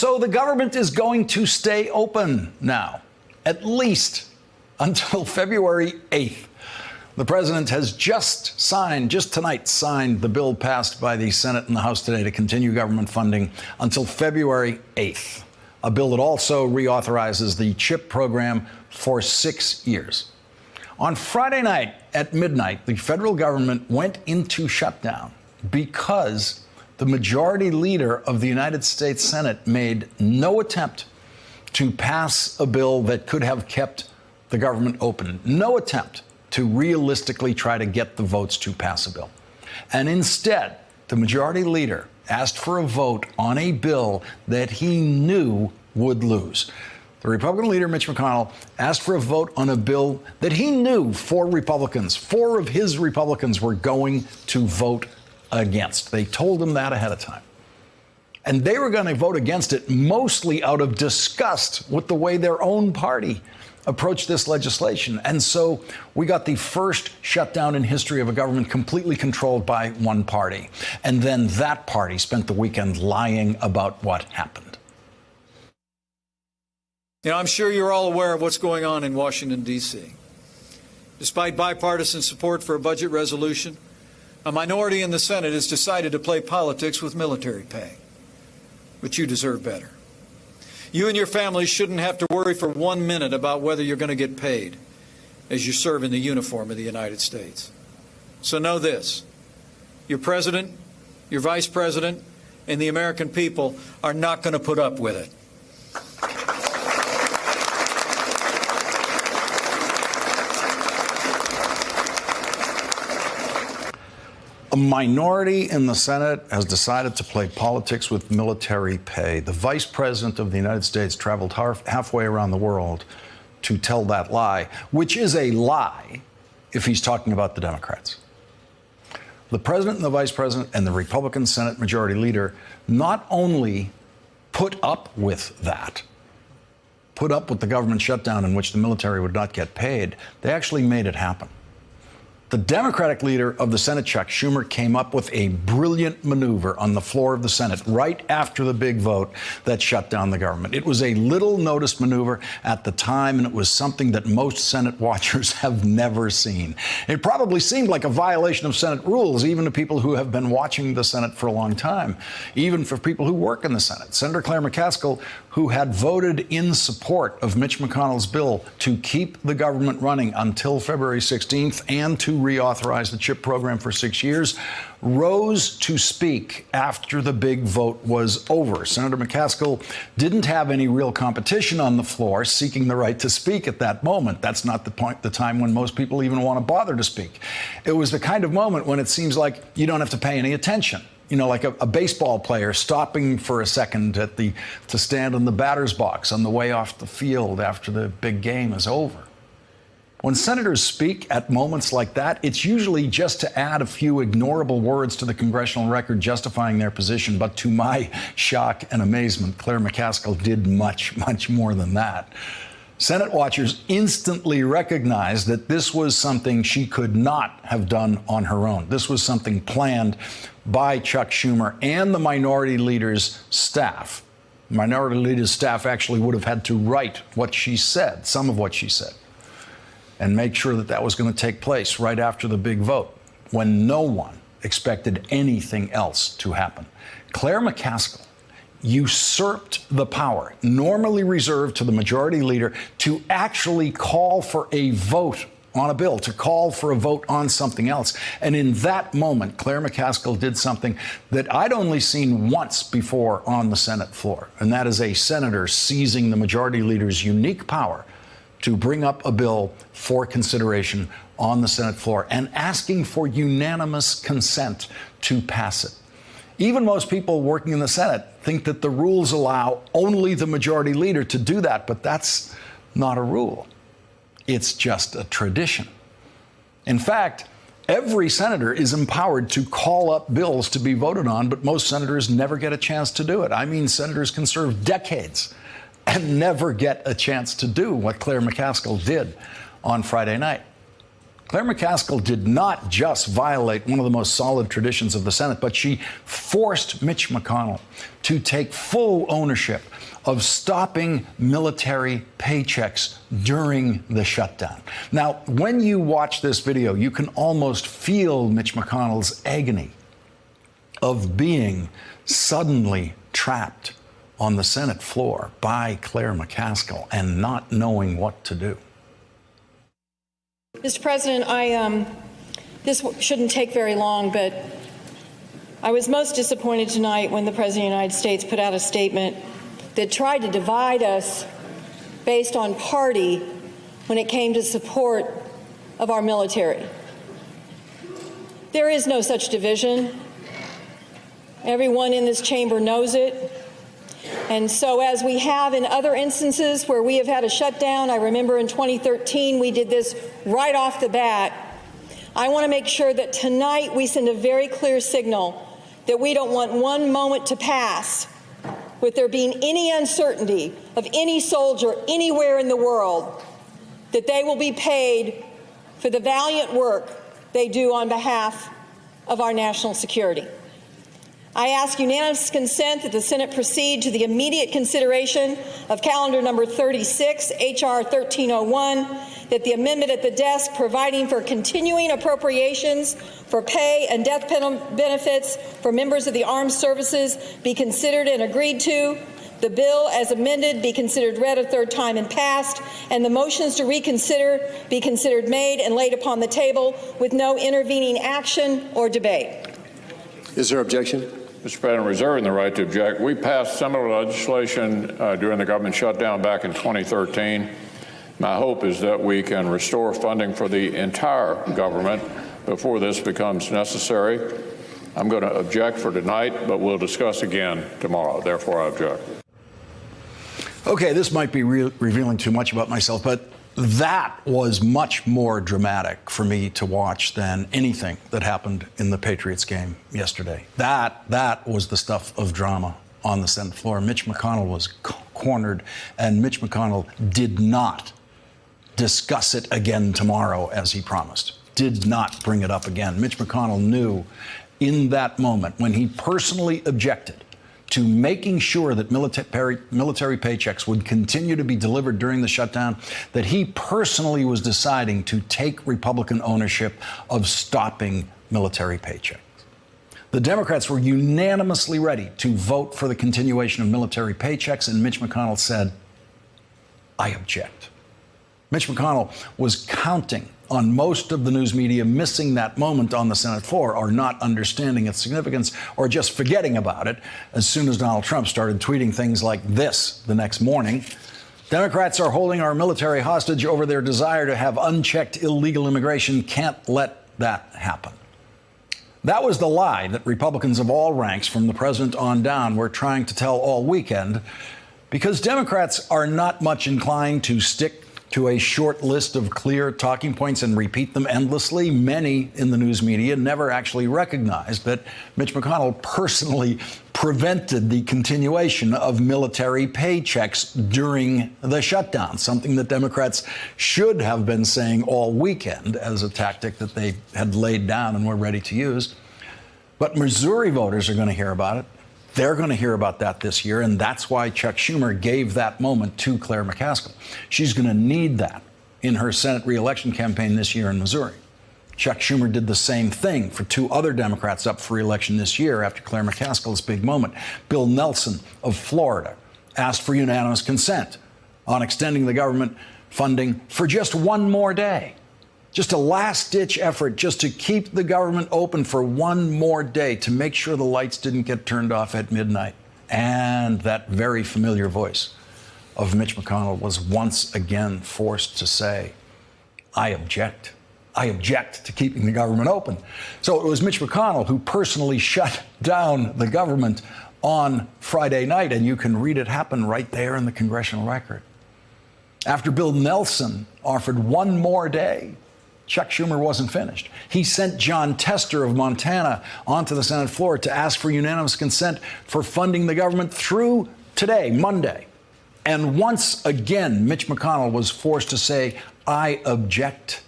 So the government is going to stay open now, at least until February 8th. The president has just tonight signed the bill passed by the Senate and the House today to continue government funding until February 8th. A bill that also reauthorizes the CHIP program for 6 years. On Friday night at midnight, the federal government went into shutdown because the majority leader of the United States Senate made no attempt to pass a bill that could have kept the government open. No attempt to realistically try to get the votes to pass a bill. And instead, the majority leader asked for a vote on a bill that he knew would lose. The Republican leader, Mitch McConnell, asked for a vote on a bill that he knew four of his Republicans were going to vote against. They told him that ahead of time. And they were going to vote against it mostly out of disgust with the way their own party approached this legislation. And so we got the first shutdown in history of a government completely controlled by one party. And then that party spent the weekend lying about what happened. You know, I'm sure you're all aware of what's going on in Washington, D.C. Despite bipartisan support for a budget resolution, a minority in the Senate has decided to play politics with military pay. But you deserve better. You and your family shouldn't have to worry for 1 minute about whether you're going to get paid as you serve in the uniform of the United States. So know this: your president, your vice president, and the American people are not going to put up with it. A minority in the Senate has decided to play politics with military pay. The vice president of the United States traveled halfway around the world to tell that lie, which is a lie if he's talking about the Democrats. The president and the vice president and the Republican Senate majority leader not only put up with that, put up with the government shutdown in which the military would not get paid, they actually made it happen. The Democratic leader of the Senate, Chuck Schumer, came up with a brilliant maneuver on the floor of the Senate right after the big vote that shut down the government. It was a little noticed maneuver at the time, and it was something that most Senate watchers have never seen. It probably seemed like a violation of Senate rules, even to people who have been watching the Senate for a long time, even for people who work in the Senate. Senator Claire McCaskill, who had voted in support of Mitch McConnell's bill to keep the government running until February 16th and to reauthorize the CHIP program for 6 years, rose to speak after the big vote was over. Senator McCaskill didn't have any real competition on the floor seeking the right to speak at that moment. That's not the time when most people even want to bother to speak. It was the kind of moment when it seems like you don't have to pay any attention. You know, like a baseball player stopping for a second to stand in the batter's box on the way off the field after the big game is over. When senators speak at moments like that, it's usually just to add a few ignorable words to the congressional record justifying their position. But to my shock and amazement, Claire McCaskill did much, much more than that. Senate watchers instantly recognized that this was something she could not have done on her own. This was something planned by Chuck Schumer and the minority leader's staff. The minority leader's staff actually would have had to write what she said, some of what she said, and make sure that that was going to take place right after the big vote, when no one expected anything else to happen. Claire McCaskill usurped the power normally reserved to the majority leader to actually call for a vote on a bill, to call for a vote on something else. And in that moment, Claire McCaskill did something that I'd only seen once before on the Senate floor, and that is a senator seizing the majority leader's unique power to bring up a bill for consideration on the Senate floor and asking for unanimous consent to pass it. Even most people working in the Senate think that the rules allow only the majority leader to do that, but that's not a rule. It's just a tradition. In fact, every senator is empowered to call up bills to be voted on, but most senators never get a chance to do it. I mean, senators can serve decades and never get a chance to do what Claire McCaskill did on Friday night. Claire McCaskill did not just violate one of the most solid traditions of the Senate, but she forced Mitch McConnell to take full ownership of stopping military paychecks during the shutdown. Now, when you watch this video, you can almost feel Mitch McConnell's agony of being suddenly trapped on the Senate floor by Claire McCaskill and not knowing what to do. Mr. President, this shouldn't take very long, but I was most disappointed tonight when the President of the United States put out a statement that tried to divide us based on party when it came to support of our military. There is no such division. Everyone in this chamber knows it. And so as we have in other instances where we have had a shutdown, I remember in 2013 we did this right off the bat, I want to make sure that tonight we send a very clear signal that we don't want one moment to pass with there being any uncertainty of any soldier anywhere in the world that they will be paid for the valiant work they do on behalf of our national security. I ask unanimous consent that the Senate proceed to the immediate consideration of calendar number 36, H.R. 1301, that the amendment at the desk providing for continuing appropriations for pay and death benefits for members of the armed services be considered and agreed to, the bill as amended be considered read a third time and passed, and the motions to reconsider be considered made and laid upon the table with no intervening action or debate. Is there objection? Mr. President, reserving the right to object. We passed similar legislation during the government shutdown back in 2013. My hope is that we can restore funding for the entire government before this becomes necessary. I'm going to object for tonight, but we'll discuss again tomorrow. Therefore, I object. Okay, this might be revealing too much about myself, but that was much more dramatic for me to watch than anything that happened in the Patriots game yesterday. That was the stuff of drama on the Senate floor. Mitch McConnell was cornered, and Mitch McConnell did not discuss it again tomorrow, as he promised. Did not bring it up again. Mitch McConnell knew in that moment, when he personally objected to making sure that military paychecks would continue to be delivered during the shutdown, that he personally was deciding to take Republican ownership of stopping military paychecks. The Democrats were unanimously ready to vote for the continuation of military paychecks, and Mitch McConnell said, I object. Mitch McConnell was counting on most of the news media missing that moment on the Senate floor, or not understanding its significance, or just forgetting about it as soon as Donald Trump started tweeting things like this the next morning. Democrats are holding our military hostage over their desire to have unchecked illegal immigration. Can't let that happen. That was the lie that Republicans of all ranks, from the president on down, were trying to tell all weekend, because Democrats are not much inclined to stick to a short list of clear talking points and repeat them endlessly. Many in the news media never actually recognized that Mitch McConnell personally prevented the continuation of military paychecks during the shutdown, something that Democrats should have been saying all weekend as a tactic that they had laid down and were ready to use. But Missouri voters are going to hear about it. They're going to hear about that this year, and that's why Chuck Schumer gave that moment to Claire McCaskill. She's going to need that in her Senate reelection campaign this year in Missouri. Chuck Schumer did the same thing for two other Democrats up for reelection this year after Claire McCaskill's big moment. Bill Nelson of Florida asked for unanimous consent on extending the government funding for just one more day. Just a last-ditch effort just to keep the government open for one more day, to make sure the lights didn't get turned off at midnight. And that very familiar voice of Mitch McConnell was once again forced to say, I object. I object to keeping the government open. So it was Mitch McConnell who personally shut down the government on Friday night, and you can read it happen right there in the congressional record. After Bill Nelson offered one more day, Chuck Schumer wasn't finished. He sent John Tester of Montana onto the Senate floor to ask for unanimous consent for funding the government through today, Monday. And once again, Mitch McConnell was forced to say, I object.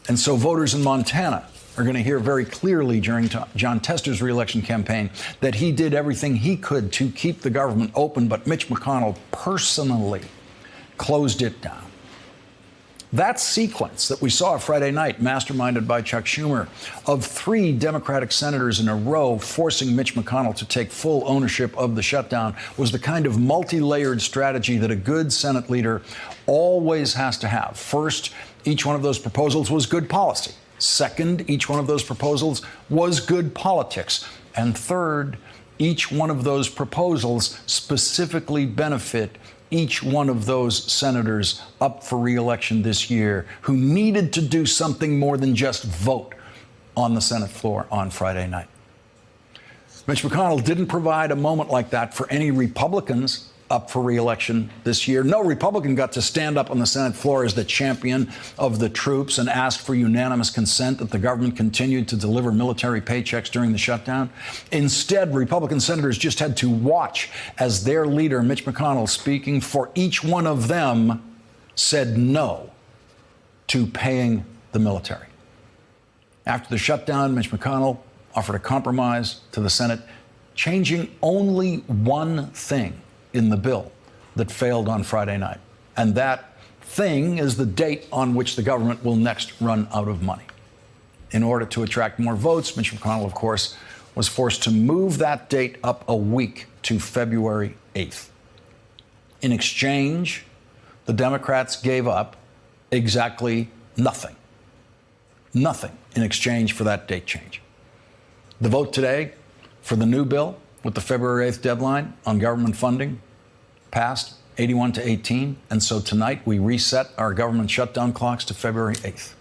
And so voters in Montana are going to hear very clearly during John Tester's reelection campaign that he did everything he could to keep the government open, but Mitch McConnell personally closed it down. That sequence that we saw Friday night, masterminded by Chuck Schumer, of 3 Democratic senators in a row forcing Mitch McConnell to take full ownership of the shutdown, was the kind of multi-layered strategy that a good Senate leader always has to have. First, each one of those proposals was good policy. Second, each one of those proposals was good politics. And third, each one of those proposals specifically benefit each one of those senators up for re-election this year who needed to do something more than just vote on the Senate floor on Friday night. Mitch McConnell didn't provide a moment like that for any Republicans up for re-election this year. No Republican got to stand up on the Senate floor as the champion of the troops and ask for unanimous consent that the government continued to deliver military paychecks during the shutdown. Instead, Republican senators just had to watch as their leader, Mitch McConnell, speaking for each one of them, said no to paying the military. After the shutdown, Mitch McConnell offered a compromise to the Senate, changing only one thing in the bill that failed on Friday night. And that thing is the date on which the government will next run out of money. In order to attract more votes, Mitch McConnell, of course, was forced to move that date up a week to February 8th. In exchange, the Democrats gave up exactly nothing. Nothing in exchange for that date change. The vote today for the new bill with the February 8th deadline on government funding passed 81 to 18. And so tonight we reset our government shutdown clocks to February 8th.